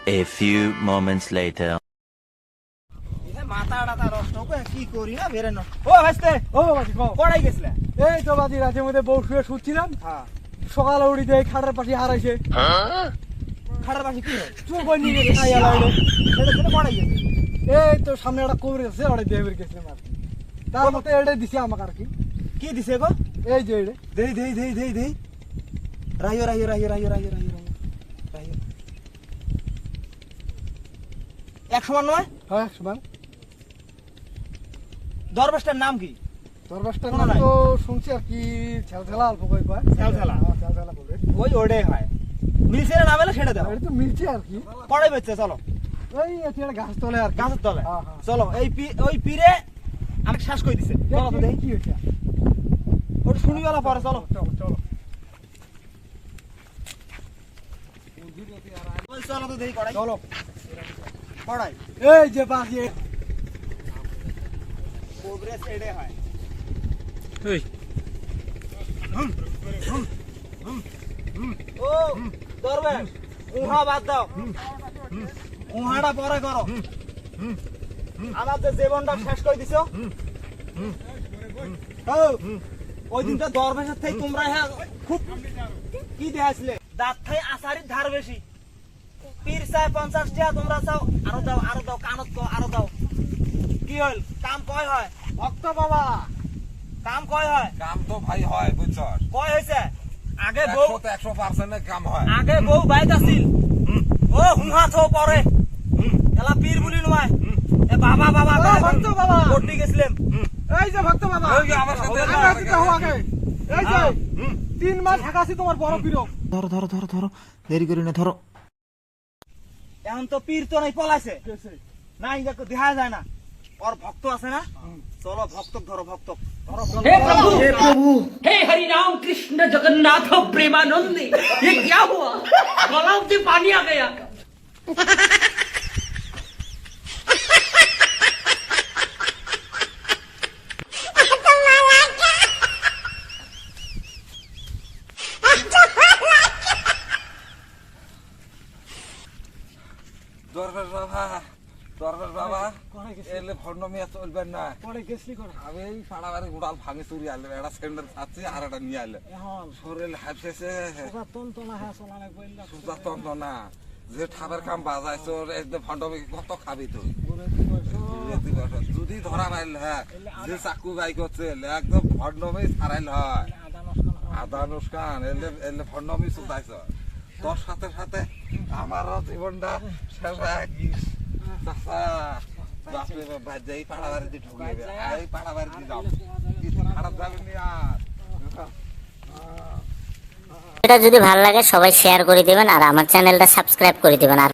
A few moments later. মাথাটা তার নষ্ট করে কি করি না বেরেন ও ভাইস্তে ও বাজি কও পড়াই গেছলে এই তো বাজি রাতের মধ্যে বউ শুয়ে শুচ্ছিলাম হ্যাঁ সকালে উঠি দেই খাটের পাশে হারাইছে খাটার পাশে কি হয় চুপ করে নিয়ে গেছে খাইয়া লাইলো সেটা তো পড়াই গেছে এই তো সামনে একটা কবর আছে ওটা দিয়ে বের গেছিলাম আর কি তার মতে এটাই দিছে আমাকে আর কি কি দিছে গো এই যে এটা দেই রাইও এক সমান নয় হ্যাঁ সমান দরবেশটার নাম কি দরবারটার শোনো নাম নাই। তো শুনছি আর কি ছেলছেলা অল্প কই কয় ছেলছেলা? হ্যাঁ, ছেলছেলা বলে ওই ওটাই হয় মিলছে না নাম এলে সেটা দাও এটা তো মিলছে আর কি পড়াই বেচছে চলো ওই এটি একটা গাছ তলে আর কি গাছের তলে হ্যাঁ, হ্যাঁ। চলো ওই পীরে আমি শ্বাস করে দিছে চলো তো দেখি কি হয়েছে ওটা শুনি গেল পরে চলো চলো চলো ওই চলো তো দেখি পড়াই চলো পড়াই এই যে বাজি প্রোগ্রেস এডে হয় ও দরবেশ উহা বাদ দাও উহাটা পরে করো আমাদের জীবনটা শেষ করে দিছো ও, ওই দিনটা দরবেশের থেকে তোমরা হ্যাঁ খুব কি দেখাইছিলে দাঁত থেকে আসারির ধার বেশি পীর চায় 50 টাকা তোমরা চাও আরো দাও কানত কো আরো দাও কি হল কাম কয় হয় ভক্ত বাবা কাম কয় হয় কাম তো ভাই হয় বুঝছ কয় হয়েছে আগে বউ 100% কাম হয় আগে বউ বাইক আছিল ও হুহা থো পরে এলা পীর বলি নয় এ বাবা বাবা ও, ভক্ত বাবা। কোটি গেছিলাম এই যে ভক্ত বাবা ওই যে আমার সাথে আমরা আছি তো আগে এই যে 3 মাস থাকাছি তোমার বড় পীর ধরো দেরি করি না ধরো এখন তো পীর তো নাই পলাইছে না ইজাকে দেখা যায় না ওর ভক্ত আছে না চলো ভক্ত ধরো ভক্ত ধরো हे प्रभु हे हरि राम कृष्ण जगन्नाथ प्रेमानंद ये क्या हुआ गलाव से पानी आ गया দরবেশ বাবা এলে ভণ্ডমিয়া চলবেন না পরে গেছলি করে আমি এই পাড়াবাড়ি গুড়াল ভাঙে চুরি আনলাম একটা সেন্ডার খাচ্ছি আর একটা নিয়ে আনলাম এখন শরীর হাফেছে ওটা তন্ত না হ্যাঁ চলা না কইলা সুজা তন্দ না যে ঠাবের কাম বাজাইছ ভণ্ডমি কত খাবি তুই যদি ধরা পাইল হ্যাঁ যে চাকু বাই করছে একদম ভণ্ডমি ছাড়াইল হয় আদা নুসকান এলে এলে ভণ্ডমি চুদাইছ তোর সাথে সাথে আমারও জীবনটা শেষ হয়ে গিস বাপরে বাপ যাই পাড়া বাড়িতে ঢুকে এই পাড়া বাড়িতে যাও কিছু খারাপ যাবে নি আর এটা যদি ভালো লাগে সবাই শেয়ার করে দিবেন আর আমার চ্যানেলটা সাবস্ক্রাইব করে দিবেন আর